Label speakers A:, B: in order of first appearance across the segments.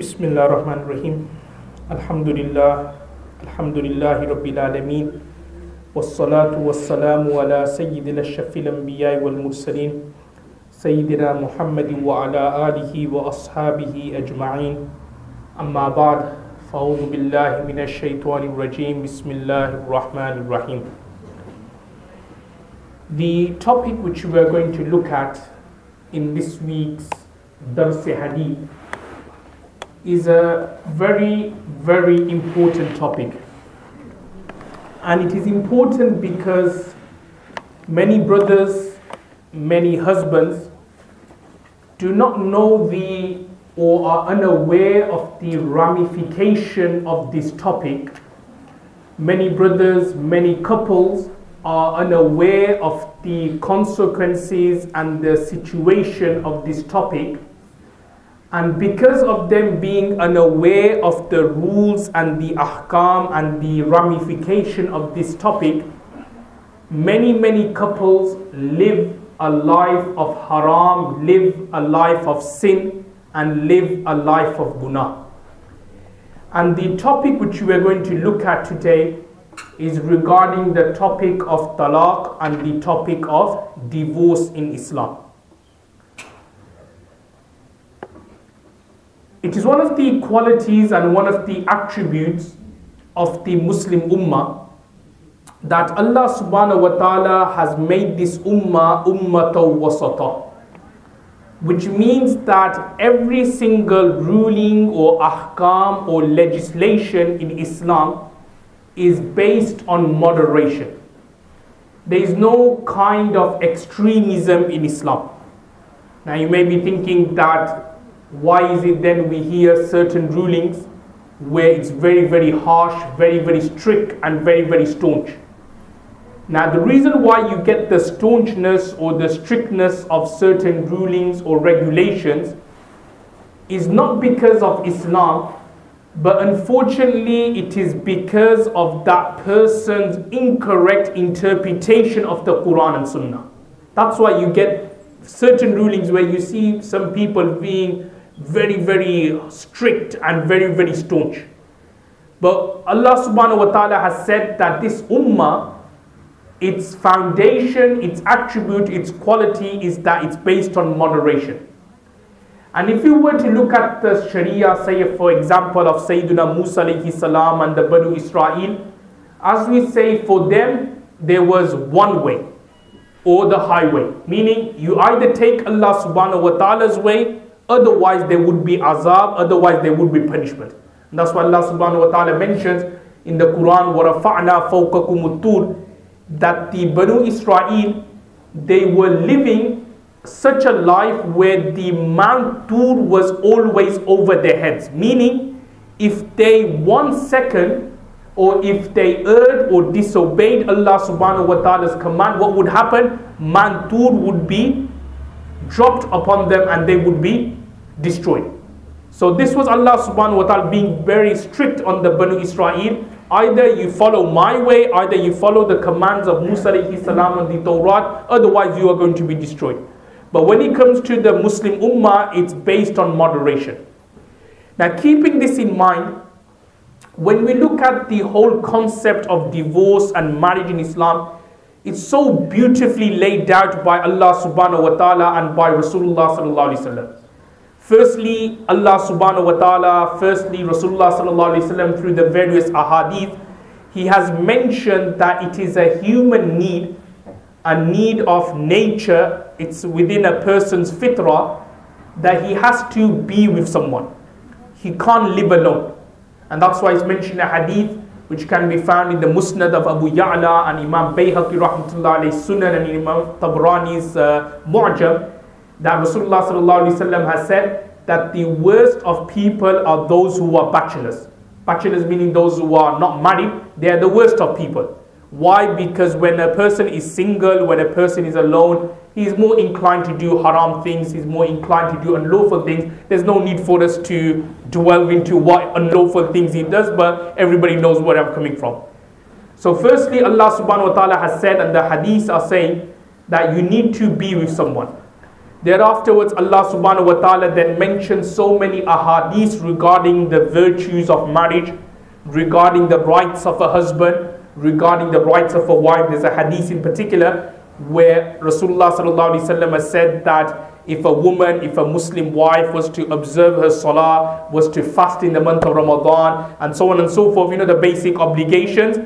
A: Bismillah ar-Rahman ar-Rahim. Alhamdulillah. Alhamdulillahi Rabbil Alameen. Wassalatu wassalamu ala Sayyidil Ashafil Anbiya wal Mursaleen. Sayyidina Muhammadin wa ala alihi wa ashabihi ajma'in. Amma ba'd. Fa'udhu billahi minash shaitanir rajim. Bismillahir Rahmanir Rahim. The topic which we are going to look at in this week's Dars Hadith is a very, very important topic. And it is important because many brothers, many husbands do not know or are unaware of the ramification of this topic. Many brothers, many couples are unaware of the consequences and the situation of this topic. And because of them being unaware of the rules and the ahkam and the ramification of this topic, many couples live a life of haram, live a life of sin, and live a life of guna. And the topic which we are going to look at today is regarding the topic of talaq and the topic of divorce in Islam. It is one of the qualities and one of the attributes of the Muslim Ummah that Allah subhanahu wa ta'ala has made this Ummah ummatan wasata, which means that every single ruling or ahkam or legislation in Islam is based on moderation. There is no kind of extremism in Islam. Now you may be thinking that why is it then we hear certain rulings where it's very harsh, very strict and very staunch? Now the reason why you get the staunchness or the strictness of certain rulings or regulations is not because of Islam, but unfortunately it is because of that person's incorrect interpretation of the Quran and Sunnah. That's why you get certain rulings where you see some people being very strict and very staunch. But Allah subhanahu wa ta'ala has said that this ummah, its foundation, its attribute, its quality is that it's based on moderation. And if you were to look at the Sharia, say for example of Sayyidina Musa alayhi salam and the Banu Israel, as we say, for them there was one way or the highway, meaning you either take Allah subhanahu wa ta'ala's way, otherwise there would be azab, otherwise there would be punishment. And that's why Allah subhanahu wa ta'ala mentions in the Quran, وَرَفَعْنَا فَوْقَكُمُ الطُّورِ, that the Banu Israel, they were living such a life where the Mount Tur was always over their heads. Meaning, if they 1 second or if they erred or disobeyed Allah subhanahu wa ta'ala's command, what would happen? Mount Tur would be dropped upon them and they would be destroyed. So this was Allah subhanahu wa ta'ala being very strict on the Banu Israel. Either you follow my way, either you follow the commands of Musa alayhi salam and the Torah, otherwise you are going to be destroyed. But when it comes to the Muslim Ummah, it's based on moderation. Now keeping this in mind, when we look at the whole concept of divorce and marriage in Islam, it's so beautifully laid out by Allah subhanahu wa ta'ala and by Rasulullah sallallahu alaihi wasallam. Firstly, Allah subhanahu wa ta'ala, firstly Rasulullah sallallahu alaihi wasallam through the various ahadith, he has mentioned that it is a human need, a need of nature, it's within a person's fitrah, that he has to be with someone. He can't live alone. And that's why it's mentioned in a hadith which can be found in the Musnad of Abu Ya'la and Imam Bayhaqi rahmatullah alayhi Sunan and Imam Tabrani's Mu'jam, that Rasulullah sallallahu alaihi wasallam has said that the worst of people are those who are bachelors. Bachelors meaning those who are not married, they are the worst of people. Why? Because when a person is single, when a person is alone, he is more inclined to do haram things, he's more inclined to do unlawful things. There's no need for us to delve into what unlawful things he does, but everybody knows where I'm coming from. So firstly, Allah subhanahu wa ta'ala has said, and the hadiths are saying, that you need to be with someone. Thereafterwards, Allah subhanahu wa ta'ala then mentions so many ahadith regarding the virtues of marriage, regarding the rights of a husband, regarding the rights of a wife. There's a hadith in particular where Rasulullah sallallahu alaihi wasallam has said that if a woman, if a Muslim wife was to observe her salah, was to fast in the month of Ramadan, and so on and so forth, the basic obligations,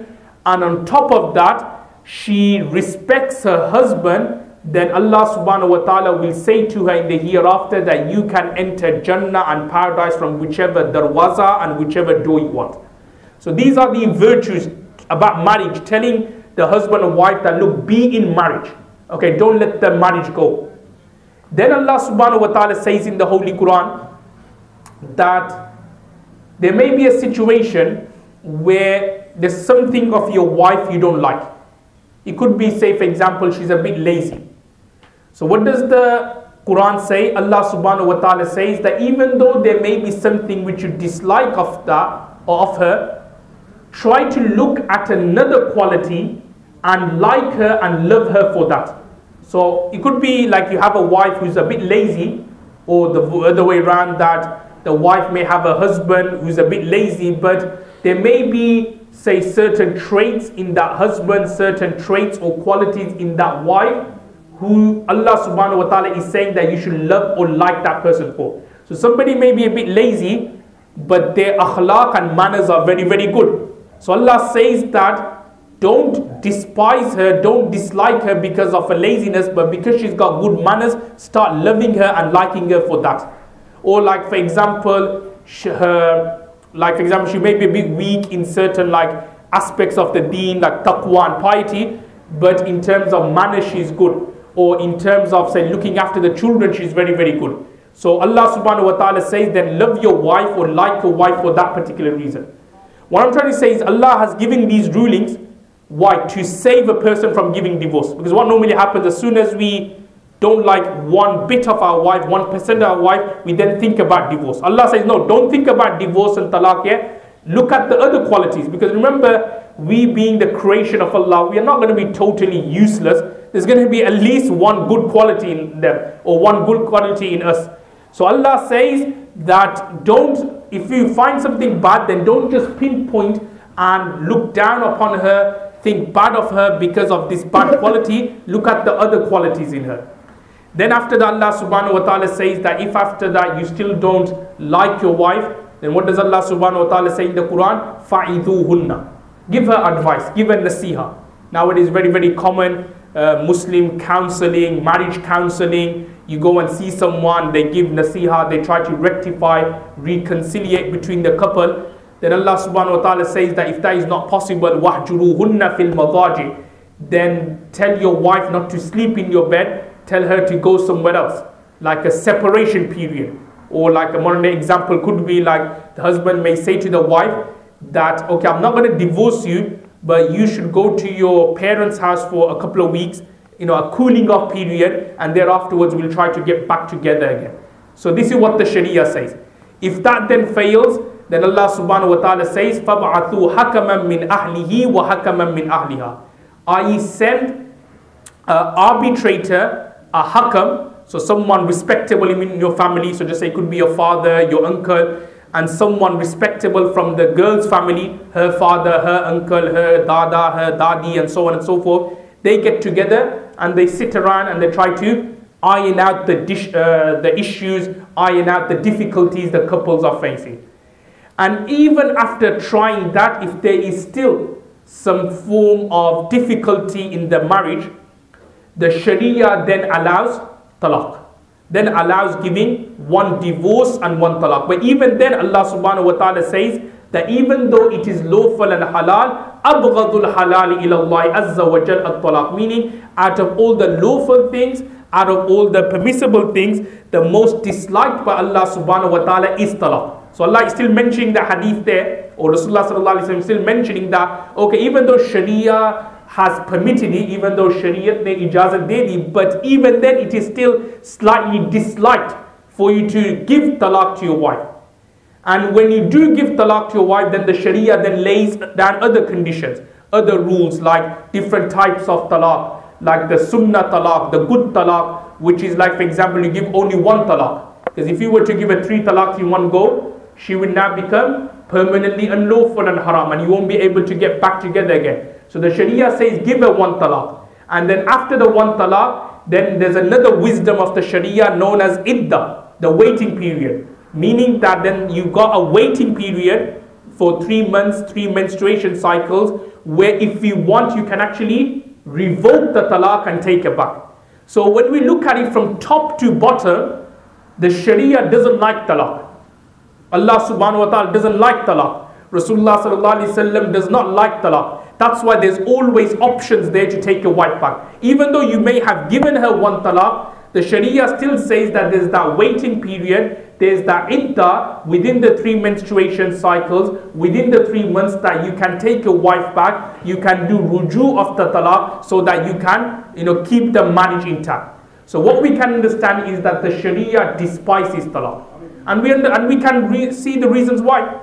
A: and on top of that, she respects her husband, then Allah subhanahu wa ta'ala will say to her in the hereafter that you can enter Jannah and paradise from whichever darwaza and whichever door you want. So these are the virtues about marriage, telling the husband and wife that look, be in marriage. Okay, don't let the marriage go. Then Allah subhanahu wa ta'ala says in the Holy Quran that there may be a situation where there's something of your wife you don't like. It could be, say for example, she's a bit lazy. So what does the Quran say? Allah subhanahu wa ta'ala says that even though there may be something which you dislike of that or of her, try to look at another quality and like her and love her for that. So it could be like you have a wife who's a bit lazy, or the other way around, that the wife may have a husband who's a bit lazy, but there may be, say, certain traits in that husband, certain traits or qualities in that wife who Allah subhanahu wa ta'ala is saying that you should love or like that person for. So somebody may be a bit lazy, but their akhlaq and manners are very, very good. So Allah says that don't despise her, don't dislike her because of her laziness, but because she's got good manners, start loving her and liking her for that. Or like for example, she may be a bit weak in certain aspects of the deen, like taqwa and piety, but in terms of manners she's good. Or in terms of, say, looking after the children, she's very, very good. So Allah subhanahu wa ta'ala says, then love your wife or like your wife for that particular reason. What I'm trying to say is Allah has given these rulings. Why? To save a person from giving divorce. Because what normally happens, as soon as we don't like one bit of our wife, 1% of our wife, we then think about divorce. Allah says, no, don't think about divorce and talaq yet. Look at the other qualities. Because remember, we being the creation of Allah, we are not going to be totally useless. There's going to be at least one good quality in them, or one good quality in us. So Allah says that if you find something bad, then don't just pinpoint and look down upon her, think bad of her because of this bad quality. Look at the other qualities in her. Then after that, Allah subhanahu wa ta'ala says that if after that you still don't like your wife, then what does Allah subhanahu wa ta'ala say in the Quran? فَعِذُوهُنَّ. Give her advice, give her nasiha. Now it is very, very common, Muslim counseling, marriage counseling. You go and see someone, they give nasiha, they try to rectify, reconciliate between the couple. Then Allah subhanahu wa ta'ala says that if that is not possible, وَحْجُرُوهُنَّ فِي الْمَضَاجِعِ, then tell your wife not to sleep in your bed, tell her to go somewhere else, like a separation period. Or like a modern day example could be like the husband may say to the wife that, okay, I'm not going to divorce you, but you should go to your parents' house for a couple of weeks, a cooling off period, and thereafterwards we'll try to get back together again. So this is what the Sharia says. If that then fails, then Allah subhanahu wa ta'ala says, فَبْعَثُوا حَكَمًا مِّنْ أَهْلِهِ وَحَكَمًا مِّنْ أَهْلِهَا. I.e. send an arbitrator, a hakam, so someone respectable in your family, so just say it could be your father, your uncle, and someone respectable from the girl's family, her father, her uncle, her dada, her dadi, and so on and so forth. They get together and they sit around and they try to iron out the issues, iron out the difficulties the couples are facing. And even after trying that, if there is still some form of difficulty in the marriage, the Sharia then allows talaq, then allows giving one divorce and one talaq. But even then, Allah subhanahu wa ta'ala says that even though it is lawful and halal, أَبْغَضُ الْحَلَالِ إِلَى اللَّهِ عَزَّ وَجَلَّ الطَّلَاق, meaning out of all the lawful things, out of all the permissible things, the most disliked by Allah subhanahu wa ta'ala is talaq. So Allah is still mentioning the hadith there, or Rasulullah sallallahu alaihi wasallam is still mentioning that, okay, even though Sharia has permitted it, even though Shariat ne ijazat de di, but even then it is still slightly disliked for you to give talaq to your wife. And when you do give talaq to your wife, then the Sharia then lays down other conditions, other rules like different types of talaq, like the sunnah talaq, the good talaq, which is like, for example, you give only one talaq. Because if you were to give her 3 talaqs in one go, she would now become permanently unlawful and haram, and you won't be able to get back together again. So the Sharia says give her 1 talaq. And then after the 1 talaq, then there's another wisdom of the Sharia known as iddah, the waiting period. Meaning that then you got a waiting period for 3 months, 3 menstruation cycles, where if you want, you can actually revoke the talaq and take it back. So when we look at it from top to bottom, the Sharia doesn't like talaq. Allah subhanahu wa ta'ala doesn't like talaq. Rasulullah sallallahu alaihi wasallam does not like talaq. That's why there's always options there to take your wife back. Even though you may have given her 1 talaq, the Sharia still says that there's that waiting period, there's that iddah within the 3 menstruation cycles, within the 3 months, that you can take your wife back, you can do ruju of the talaq, so that you can, keep the marriage intact. So what we can understand is that the Sharia despises talaq. And we can see the reasons why.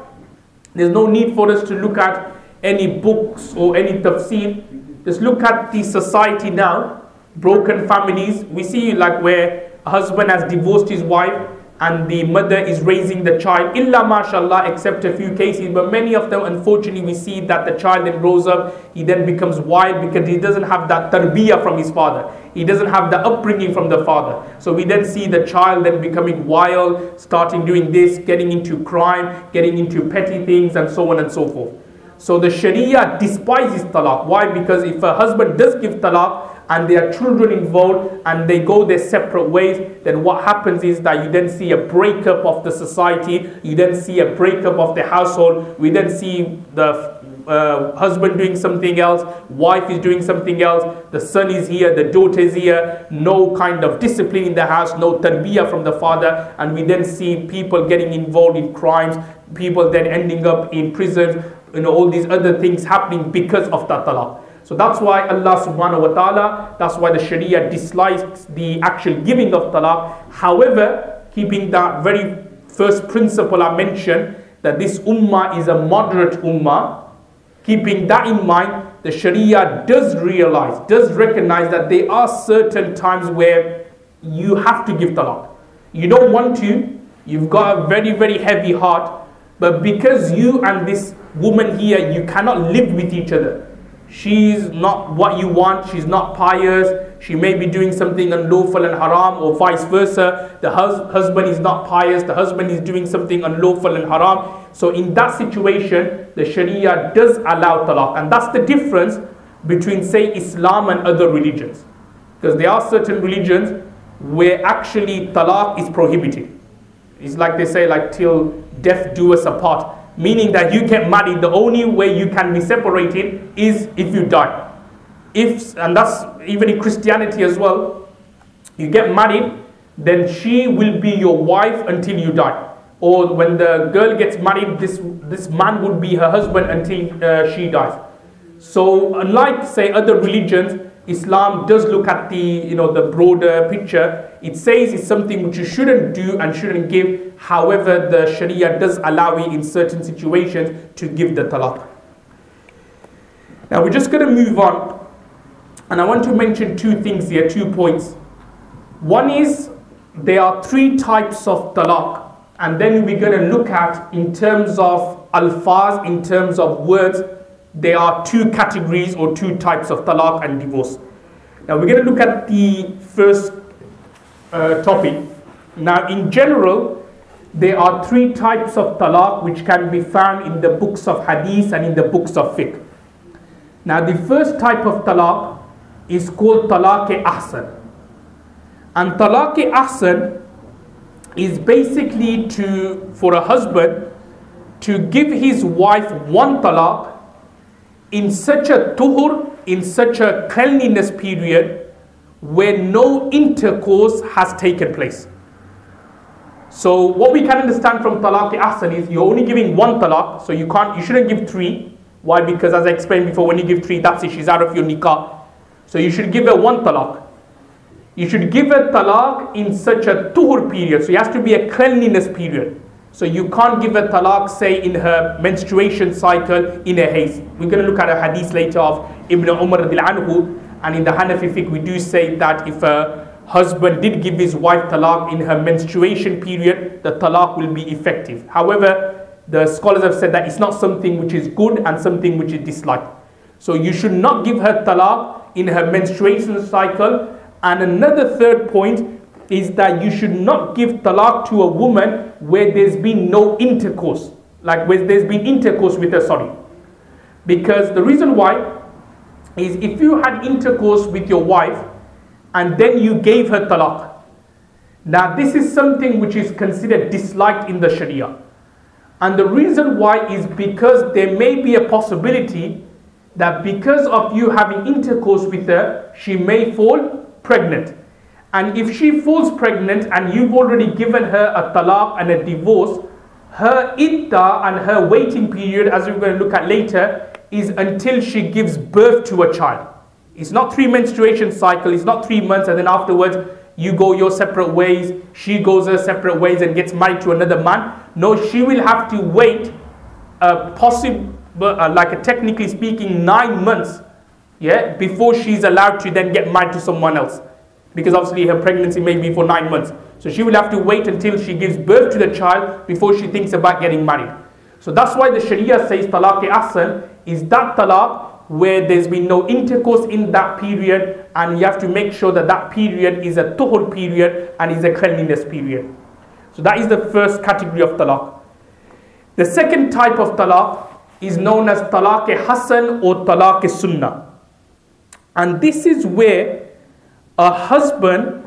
A: There's no need for us to look at any books or any tafsir. Just look at the society now, broken families. We see like where a husband has divorced his wife and the mother is raising the child, illa mashallah, except a few cases, but many of them, unfortunately, we see that the child then grows up, he then becomes wild because he doesn't have that tarbiyah from his father. He doesn't have the upbringing from the father. So we then see the child then becoming wild, starting doing this, getting into crime, getting into petty things, and so on and so forth. So the Sharia despises talaq. Why? Because if a husband does give talaq and there are children involved and they go their separate ways, then what happens is that you then see a breakup of the society, you then see a breakup of the household, we then see the husband doing something else, wife is doing something else, the son is here, the daughter is here, no kind of discipline in the house, no tarbiyah from the father, and we then see people getting involved in crimes, people then ending up in prison, all these other things happening because of that talaq. So that's why Allah subhanahu wa ta'ala, that's why the Sharia dislikes the actual giving of talaq. However, keeping that very first principle I mentioned, that this ummah is a moderate ummah, keeping that in mind, the Sharia does recognize that there are certain times where you have to give talaq. You don't want to, you've got a very, very heavy heart, but because you and this woman here, you cannot live with each other. She's not what you want, she's not pious, she may be doing something unlawful and haram, or vice versa. The husband is not pious, the husband is doing something unlawful and haram. So in that situation, the Sharia does allow talaq. And that's the difference between, say, Islam and other religions. Because there are certain religions where actually talaq is prohibited. It's like they say, like, till death do us apart. Meaning that you get married, the only way you can be separated is if you die. And that's even in Christianity as well. You get married, then she will be your wife until you die. Or when the girl gets married, this man would be her husband until she dies. So unlike, say, other religions, Islam does look at the broader picture. It says it's something which you shouldn't do and shouldn't give. However, the Sharia does allow it in certain situations to give the talaq. Now we're just going to move on, and I want to mention 2 things here, 2 points. One is there are 3 types of talaq, and then we're going to look at, in terms of alfaz, in terms of words, there are 2 categories or 2 types of talaq and divorce. Now we're going to look at the first topic. Now in general, there are 3 types of talaq which can be found in the books of hadith and in the books of fiqh. Now the first type of talaq is called talaq-e-ahsan. And talaq-e-ahsan is basically for a husband to give his wife 1 talaq in such a tuhur, in such a cleanliness period where no intercourse has taken place. So what we can understand from talaq-e-ahsan is you're only giving 1 talaq, so you shouldn't give 3. Why? Because as I explained before, when you give 3, that's it, she's out of your nikah. So you should give her 1 talaq. You should give her talaq in such a tuhur period, so it has to be a cleanliness period. So you can't give a talaq, say, in her menstruation cycle in a haste. We're going to look at a hadith later of Ibn Umar radiallahu anhu, And in the Hanafi fiqh, we do say that if a husband did give his wife talaq in her menstruation period, the talaq will be effective. However, the scholars have said that it's not something which is good and something which is disliked. So you should not give her talaq in her menstruation cycle. And another third point is that you should not give talaq to a woman where there's been no intercourse, like where there's been intercourse with her, sorry. Because the reason why is if you had intercourse with your wife and then you gave her talaq, now this is something which is considered disliked in the Sharia. And the reason why is because there may be a possibility that because of you having intercourse with her, she may fall pregnant. And if she falls pregnant and you've already given her a talaq and a divorce, her iddah and her waiting period, as we're going to look at later, is until she gives birth to a child. It's not 3 menstruation cycle, it's not 3 months and then afterwards you go your separate ways, she goes her separate ways and gets married to another man. No, she will have to wait technically speaking 9 months, yeah, before she's allowed to then get married to someone else. Because obviously her pregnancy may be for 9 months. So she will have to wait until she gives birth to the child before she thinks about getting married. So that's why the Sharia says talaq-e-ahsan is that talaq where there's been no intercourse in that period, and you have to make sure that that period is a tuhur period and is a cleanliness period. So that is the first category of talaq. The second type of talaq is known as talaq-e-hasan or talaq-e-sunnah. And this is where a husband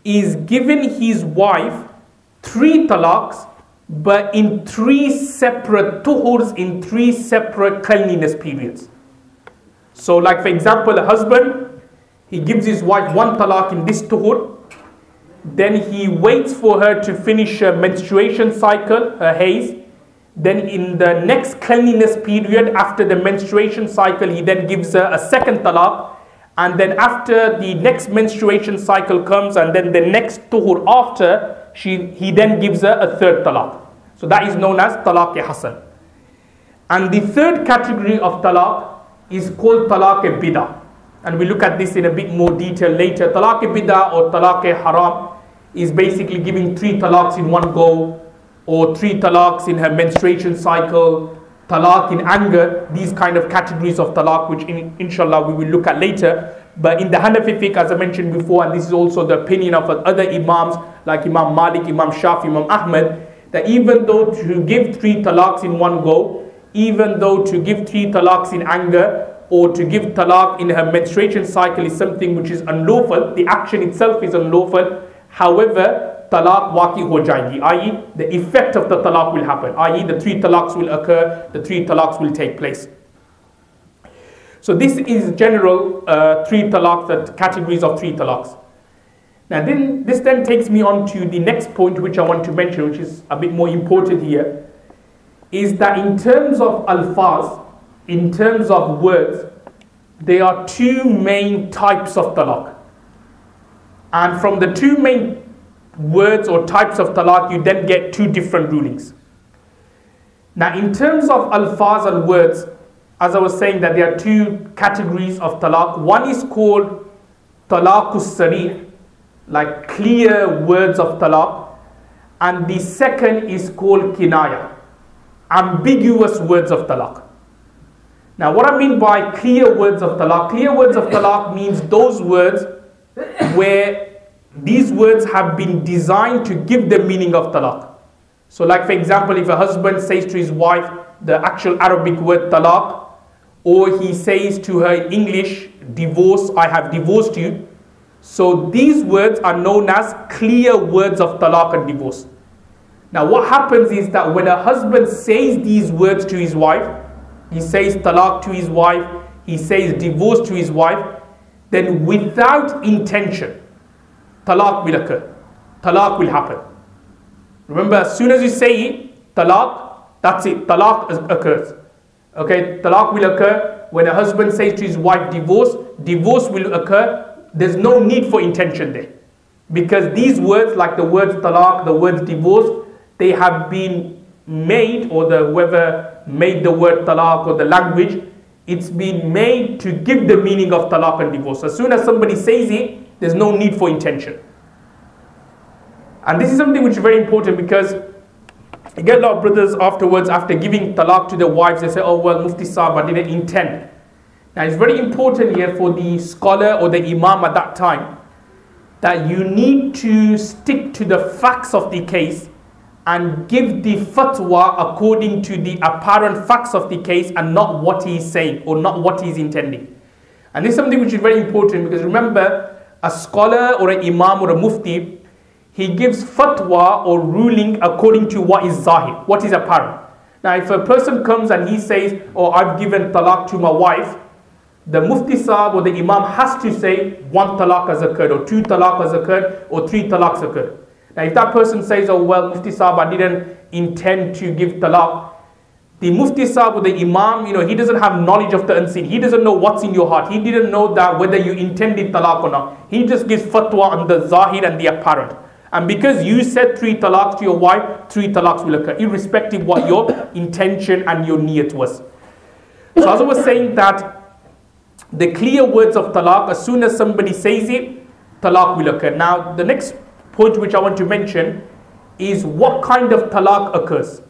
A: is giving his wife 3 talaqs, but in 3 separate tuhurs, in 3 separate cleanliness periods. So like for example, a husband, he gives his wife 1 talaq in this tuhur, then he waits for her to finish her menstruation cycle, her haze. Then in the next cleanliness period after the menstruation cycle, he then gives her a 2nd talaq. And then after the next menstruation cycle comes and then the next tuhur after, he then gives her a 3rd talaq. So that is known as talaq-e-hasan. And the third category of talaq is called talaq-e-bid'ah. And we look at this in a bit more detail later. Talaq-e-bid'ah or talaq-e-haram is basically giving 3 talaqs in one go, or 3 talaqs in her menstruation cycle, talaq in anger, these kind of categories of talaq, which inshallah we will look at later. But in the Hanafi fiqh, as I mentioned before, and this is also the opinion of other imams like Imam Malik, Imam Shafi, Imam Ahmad, that even though to give 3 talaqs in one go, even though to give 3 talaqs in anger, or to give talaq in her menstruation cycle is something which is unlawful, the action itself is unlawful. However, talaq waqi ho jayegi, i.e. the effect of the talaq will happen, i.e. the 3 talaqs will occur, the 3 talaqs will take place. So this is general 3 talaqs, the categories of 3 talaqs. Now this then takes me on to the next point which I want to mention, which is a bit more important here, is that in terms of alfaz, in terms of words, there are 2 main types of talaq. And from the 2 main words or types of talaq, you then get 2 different rulings. Now in terms of alfaz and words, as I was saying, that there are 2 categories of talaq. One is called talaqus sarih, like clear words of talaq, and the second is called kinaya, ambiguous words of talaq. Now what I mean by clear words of talaq means those words where these words have been designed to give the meaning of talaq. So like for example, if a husband says to his wife the actual Arabic word talaq, or he says to her in English, divorce, I have divorced you. So these words are known as clear words of talaq and divorce. Now what happens is that when a husband says these words to his wife, he says talaq to his wife, he says divorce to his wife, then without intention, talaq will occur. Talaq will happen. Remember, as soon as you say it, talaq, that's it, talaq occurs. Okay, talaq will occur when a husband says to his wife divorce, divorce will occur. There's no need for intention there. Because these words, like the words talaq, the words divorce, they have been made, or whoever made the word talaq or the language, It's been made to give the meaning of talaq and divorce. As soon as somebody says it, there's no need for intention. And this is something which is very important, because you get a lot of brothers afterwards, after giving talaq to their wives, they say, oh well, Mufti Sahib, I didn't intend. Now it's very important here for the scholar or the imam at that time that you need to stick to the facts of the case and give the fatwa according to the apparent facts of the case and not what he is saying or not what he is intending. And this is something which is very important, because remember, a scholar or an imam or a mufti, he gives fatwa or ruling according to what is zahir, what is apparent. Now if a person comes and he says, oh, I've given talaq to my wife, the mufti sahib or the imam has to say 1 talaq has occurred, or 2 talaq has occurred, or 3 talaqs occurred. Now if that person says, oh well, Mufti Sahib, I didn't intend to give talaq, the Mufti Sahib or the Imam, he doesn't have knowledge of the unseen. He doesn't know what's in your heart. He didn't know that whether you intended talaq or not. He just gives fatwa on the zahir and the apparent. And because you said 3 talaqs to your wife, 3 talaqs will occur, irrespective what your intention and your niyat was. So as I was saying, that the clear words of talaq, as soon as somebody says it, talaq will occur. Now the next point which I want to mention is what kind of talaq occurs.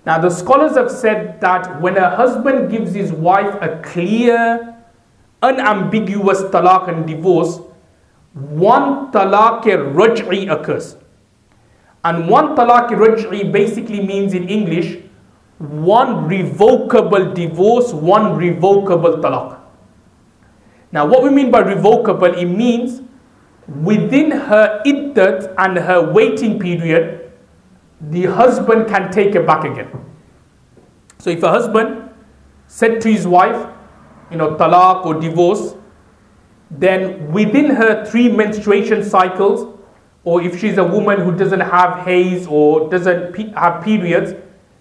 A: Now the scholars have said that when a husband gives his wife a clear, unambiguous talaq and divorce, 1 talaq-e-raj'i occurs. And 1 talaq-e-raj'i basically means in English, 1 revocable divorce, 1 revocable talaq. Now what we mean by revocable, it means within her iddat and her waiting period, the husband can take her back again. So if a husband said to his wife, talaq or divorce, then within her 3 menstruation cycles, or if she's a woman who doesn't have haze or doesn't have periods,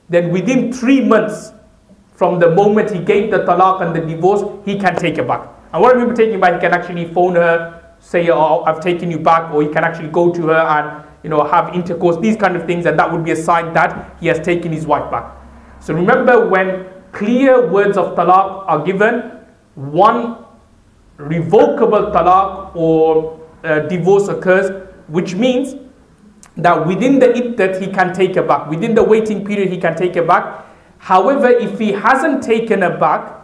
A: then within 3 months from the moment he gave the talaq and the divorce, he can take her back. And what I mean by taking back, he can actually phone her, say, oh, I've taken you back, or he can actually go to her and have intercourse, these kind of things, and that would be a sign that he has taken his wife back. So remember, when clear words of talaq are given, 1 revocable talaq or divorce occurs, which means that within the iddat he can take her back, within the waiting period he can take her back. However, if he hasn't taken her back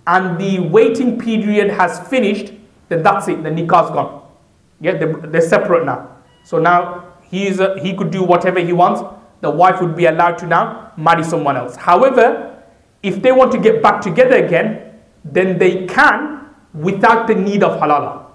A: and the waiting period has finished, then that's it, the nikah's gone. Yeah, they're separate now. So now he could do whatever he wants. The wife would be allowed to now marry someone else. However, if they want to get back together again, then they can without the need of halala.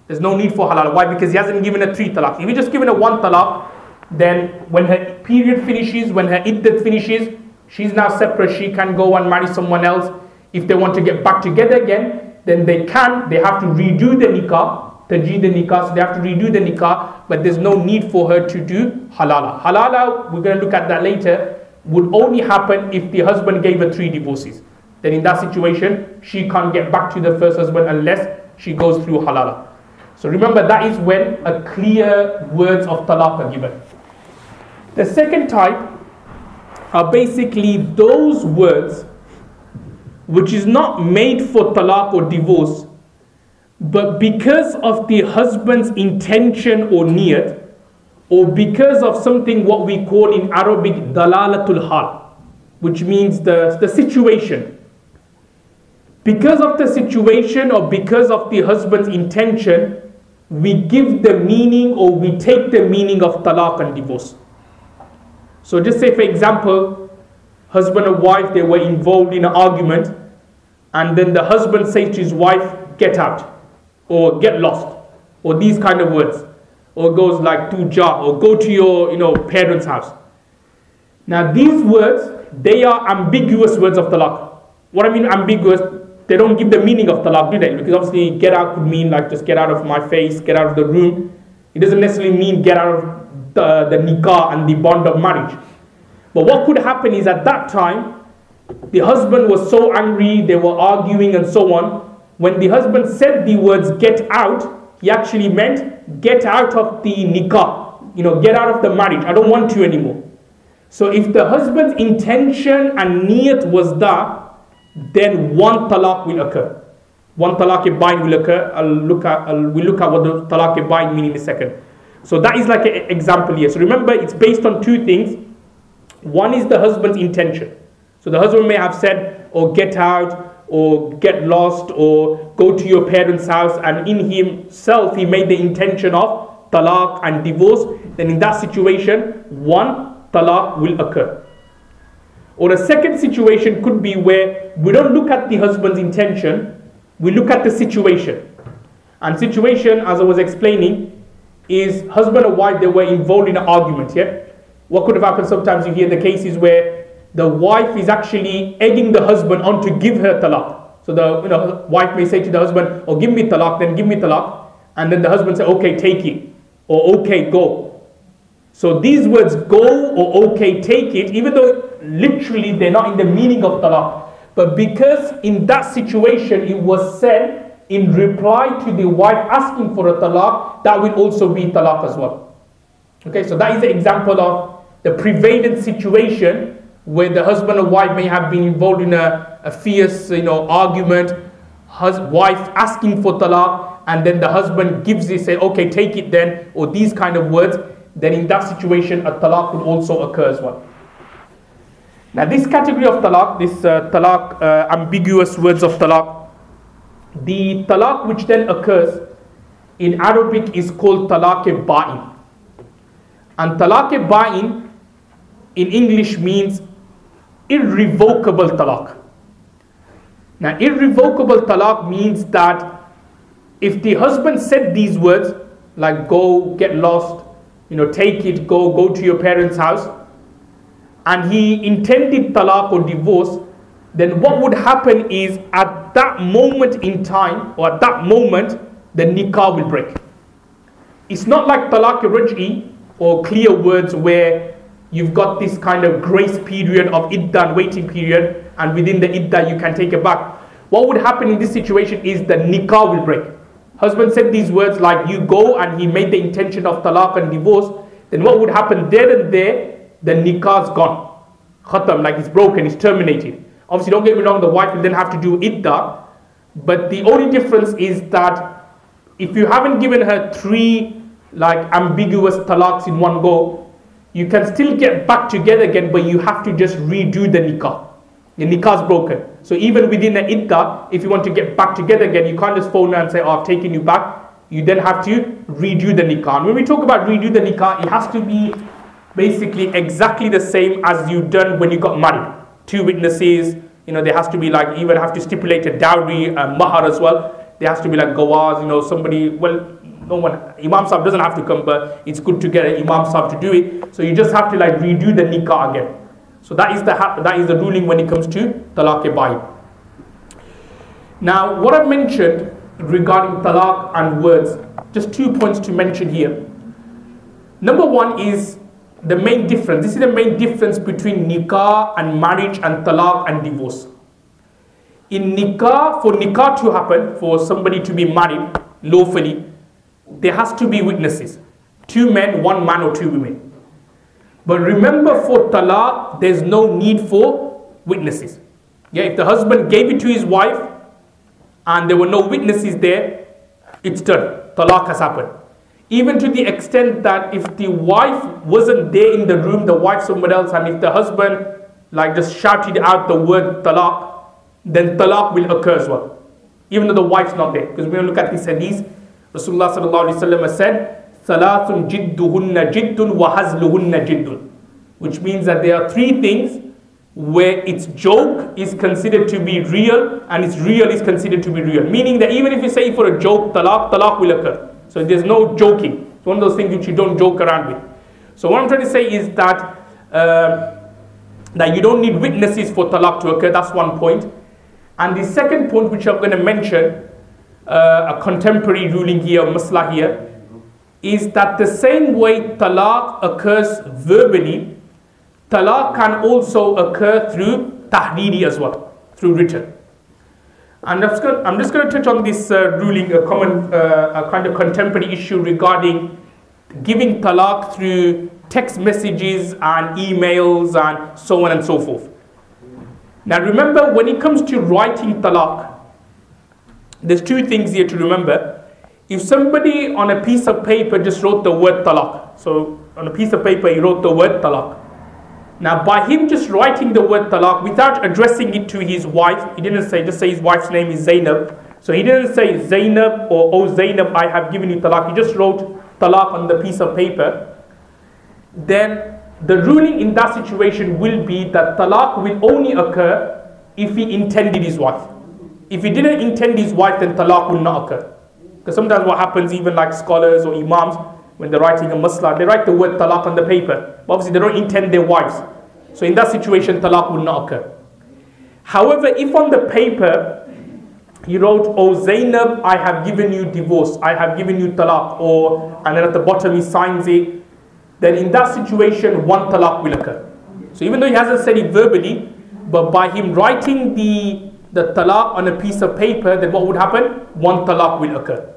A: There's no need for halala. Why? Because he hasn't given her 3 talaq. If he just given her 1 talaq, then when her period finishes, when her iddat finishes, she's now separate. She can go and marry someone else. If they want to get back together again, then they can. They have to redo the nikah, tajdeed the nikah, so they have to redo the nikah, but there's no need for her to do halala. Halala, we're going to look at that later, would only happen if the husband gave her 3 divorces. Then in that situation, she can't get back to the first husband unless she goes through halala. So remember, that is when a clear words of talaq are given. The second type are basically those words which is not made for talaq or divorce, but because of the husband's intention or niyat, or because of something what we call in Arabic dalalatul hal, which means the situation. Because of the situation or because of the husband's intention, we give the meaning or we take the meaning of talaq and divorce. So just say, for example, husband and wife, they were involved in an argument, and then the husband says to his wife, get out, or get lost, or these kind of words, or goes like tu ja, or go to your parents' house. Now these words, they are ambiguous words of talaq. What I mean ambiguous, they don't give the meaning of talaq, do they? Because obviously get out could mean like just get out of my face, get out of the room. It doesn't necessarily mean get out of the nikah and the bond of marriage. But what could happen is at that time, the husband was so angry, they were arguing and so on. When the husband said the words get out, he actually meant get out of the nikah, get out of the marriage, I don't want you anymore. So if the husband's intention and niyat was that, then one talaq will occur. One talaq-e-bain will occur. We'll look at what the talaq-e-bain mean in a second. So that is like an example here. So remember, it's based on two things. One is the husband's intention. So the husband may have said, or get out, or get lost, or go to your parents' house, and in himself he made the intention of talaq and divorce. Then in that situation, one talaq will occur. Or a second situation could be where we don't look at the husband's intention, we look at the situation. And situation, as I was explaining, is husband and wife, they were involved in an argument, yeah? What could have happened, sometimes you hear the cases where the wife is actually egging the husband on to give her talaq. So the wife may say to the husband, oh, give me talaq, then give me talaq. And then the husband say, okay, take it. Or okay, go. So these words, go or okay, take it, even though literally they're not in the meaning of talaq, but because in that situation it was said in reply to the wife asking for a talaq, that will also be talaq as well. Okay, so that is the example of the prevalent situation where the husband and wife may have been involved in a fierce argument, wife asking for talaq, and then the husband gives it, say, okay, take it then, or these kind of words. Then in that situation a talaq would also occur as well. Now this category of talaq, this talaq, ambiguous words of talaq, the talaq which then occurs in Arabic is called talaq-e-ba'in. And talaq-e-ba'in in English means irrevocable talaq. Now irrevocable talaq means that if the husband said these words, like go, get lost, take it, go to your parents' house, and he intended talaq or divorce, then what would happen is at that moment in time, or at that moment, the nikah will break. It's not like talaq-e-raj'i or clear words where you've got this kind of grace period of iddah and waiting period, and within the iddah you can take it back. What would happen in this situation is the nikah will break. Husband said these words like you go, and he made the intention of talaq and divorce, then what would happen there and there, the nikah's gone. Khatam, like it's broken, it's terminated. Obviously don't get me wrong, the wife will then have to do iddah, but the only difference is that if you haven't given her 3 like ambiguous talaqs in one go, you can still get back together again, but you have to just redo the nikah. The nikah's broken. So even within the iddah, if you want to get back together again, you can't just phone her and say, oh, I've taken you back. You then have to redo the nikah. And when we talk about redo the nikah, it has to be basically exactly the same as you done when you got married. 2 witnesses, there has to be like, even have to stipulate a dowry, a mahar as well. There has to be like gawaz, somebody, well, no one, Imam Sahib doesn't have to come, but it's good to get an Imam Sahib to do it. So you just have to like redo the nikah again. So that is the ruling when it comes to talaq-e-bain. Now, what I mentioned regarding talaq and words, just 2 points to mention here. Number 1 is the main difference. This is the main difference between nikah and marriage and talaq and divorce. In nikah, for nikah to happen, for somebody to be married lawfully, there has to be witnesses. 2 men, 1 man or 2 women. But remember, for talaq, there's no need for witnesses. Yeah, if the husband gave it to his wife and there were no witnesses there, it's done. Talaq has happened. Even to the extent that if the wife wasn't there in the room, the wife somewhere else, and if the husband like just shouted out the word talaq, then talaq will occur as well, even though the wife's not there. Because when we look at this hadith, Rasulullah sallallahu alaihi wasallam has said, Salathun jidduhunna jiddun wa hazluhunna jiddun, which means that there are 3 things where its joke is considered to be real and its real is considered to be real. Meaning that even if you say for a joke, talaq will occur. So there's no joking. It's one of those things which you don't joke around with. So what I'm trying to say is that that you don't need witnesses for talaq to occur. That's one point. And the second point which I'm going to mention, a contemporary ruling here, masla here, is that the same way talaq occurs verbally, talaq can also occur through tahreeri as well, through written. And I'm just going to touch on this ruling, a kind of contemporary issue regarding giving talaq through text messages and emails and so on and so forth. Now remember, when it comes to writing talaq, there's two things here to remember. If somebody on a piece of paper just wrote the word talaq, so on a piece of paper he wrote the word talaq. Now by him just writing the word talaq without addressing it to his wife, he didn't say, just say his wife's name is Zainab. So he didn't say Zainab or oh Zainab, I have given you talaq. He just wrote talaq on the piece of paper. Then the ruling in that situation will be that talaq will only occur if he intended his wife. If he didn't intend his wife, then talaq will not occur. Because sometimes what happens, even like scholars or imams, when they're writing a masla, they write the word talaq on the paper. But obviously they don't intend their wives. So in that situation, talaq will not occur. However, if on the paper he wrote, oh Zainab, I have given you divorce, I have given you talaq, and then at the bottom he signs it, then in that situation, one talaq will occur. So even though he hasn't said it verbally, but by him writing the talaq on a piece of paper, then what would happen? One talaq will occur.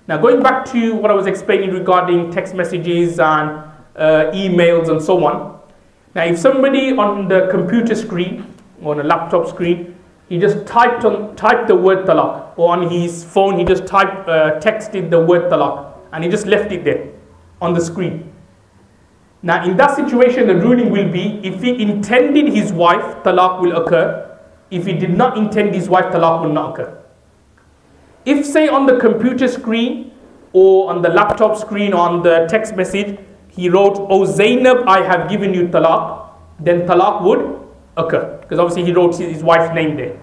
A: Now going back to what I was explaining regarding text messages and emails and so on. Now if somebody on the computer screen or on a laptop screen, he just typed the word talaq, or on his phone he just texted the word talaq, and he just left it there on the screen. Now in that situation, the ruling will be, if he intended his wife, talaq will occur. If he did not intend his wife, talaq will not occur. If say on the computer screen or on the laptop screen or on the text message, he wrote, oh Zainab, I have given you talaq, then talaq would occur. Because obviously he wrote his wife's name there.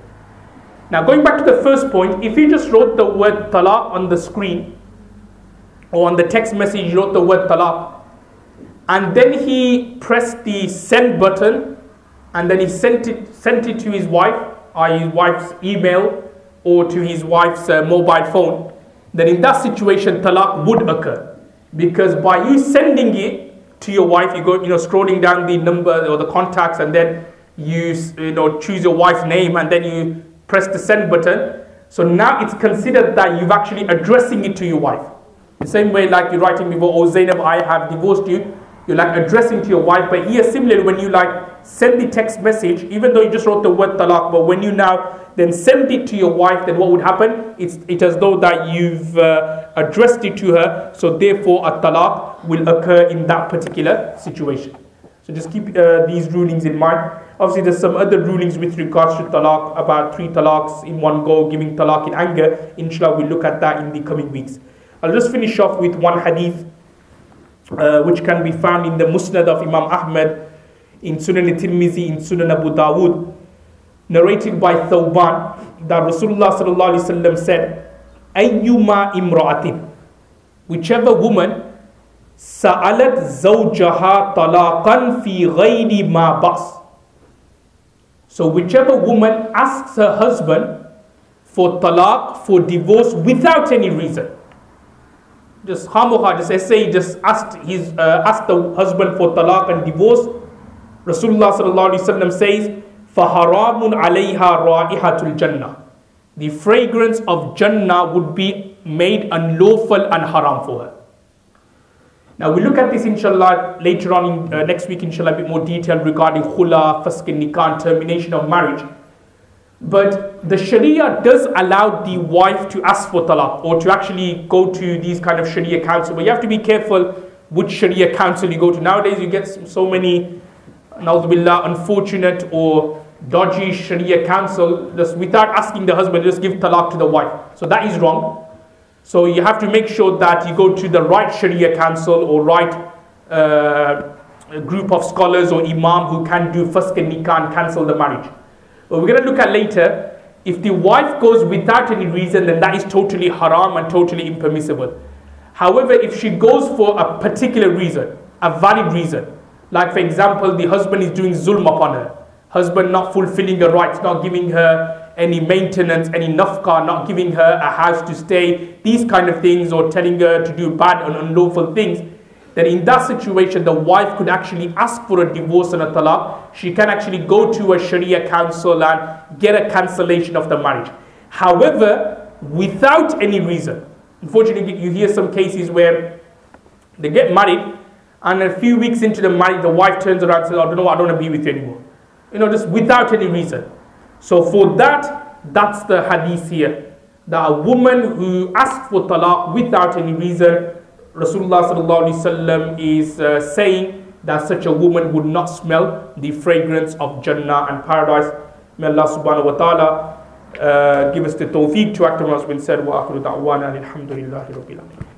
A: Now going back to the first point, if he just wrote the word talaq on the screen or on the text message, he wrote the word talaq, and then he pressed the send button, and then he sent it to his wife, or his wife's email, or to his wife's mobile phone, then in that situation talaq would occur. Because by you sending it to your wife, you go scrolling down the number or the contacts, and then you choose your wife's name, and then you press the send button. So now it's considered that you've actually addressing it to your wife. The same way like you're writing before, oh Zainab, I have divorced you. You're like addressing to your wife. But here similarly, when you like send the text message, even though you just wrote the word talaq, but when you now then send it to your wife, then what would happen? It's as though that you've addressed it to her. So therefore a talaq will occur in that particular situation. So just keep these rulings in mind. Obviously there's some other rulings with regards to talaq, about 3 talaqs in one go, giving talaq in anger. Inshallah we'll look at that in the coming weeks. I'll just finish off with one hadith which can be found in the Musnad of Imam Ahmad, in Sunan al-Tirmizi, in Sunan Abu Dawud, narrated by Thawban, that Rasulullah sallallahu alaihi wasallam said, Ayyuma imra'atin, whichever woman, sa'alat zawjaha talaqan fi ghayri ma bas. So whichever woman asks her husband for talaq, for divorce, without any reason, just asked the husband for talaq and divorce, Rasulullah sallallahu alaihi wasallam says, فَحَرَامٌ عَلَيْهَا رَائِحَةُ الْجَنَّةِ, the fragrance of Jannah would be made unlawful and haram for her. Now we look at this inshallah later on in next week, inshallah, a bit more detail regarding khula, fasq nikah, termination of marriage. But the Sharia does allow the wife to ask for talaq, or to actually go to these kind of Sharia council. But you have to be careful which Sharia council you go to. Nowadays you get so many, na'udhu-billah, unfortunate or dodgy Sharia council, just without asking the husband, just give talaq to the wife. So that is wrong. So you have to make sure that you go to the right Sharia council or right group of scholars or imam who can do fasq nikah and cancel the marriage. But we're going to look at later, if the wife goes without any reason, then that is totally haram and totally impermissible. However, if she goes for a particular reason, a valid reason, like for example, the husband is doing zulm upon her, husband not fulfilling her rights, not giving her any maintenance, any nafqa, not giving her a house to stay, these kind of things, or telling her to do bad and unlawful things, then in that situation, the wife could actually ask for a divorce and a talaq. She can actually go to a Sharia council and get a cancellation of the marriage. However, without any reason, unfortunately, you hear some cases where they get married, and a few weeks into the marriage, the wife turns around and says, I don't want to be with you anymore. just without any reason. So for that, that's the hadith here. That a woman who asks for talaq without any reason, Rasulullah sallallahu alaihi wasallam is saying that such a woman would not smell the fragrance of Jannah and paradise. May Allah subhanahu wa ta'ala give us the tawfiq to act on what's been said. Wa akhiru da'wana alhamdulillahi rabbil alamin.